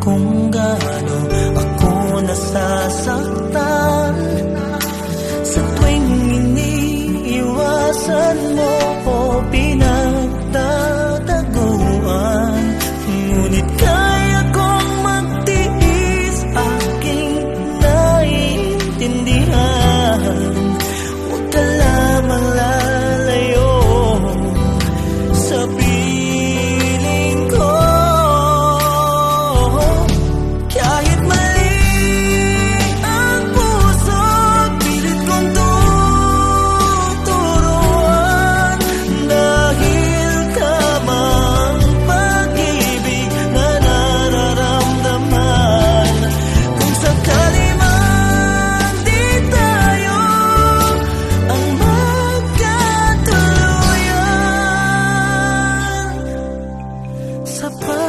kung gaano ako nasasaktan sa tuwing iniiwasan mo o pinagtataguan. Ngunit kaya kong magtiis, aking naiintindihan. Huwag ka lamang lalayo sa piling ko. Kahit mali ang puso, pilit kong tuturuan. Dahil tama ang pag-ibig na nararamdaman. Kung sakali man di tayo ang magkatuluyan, sapat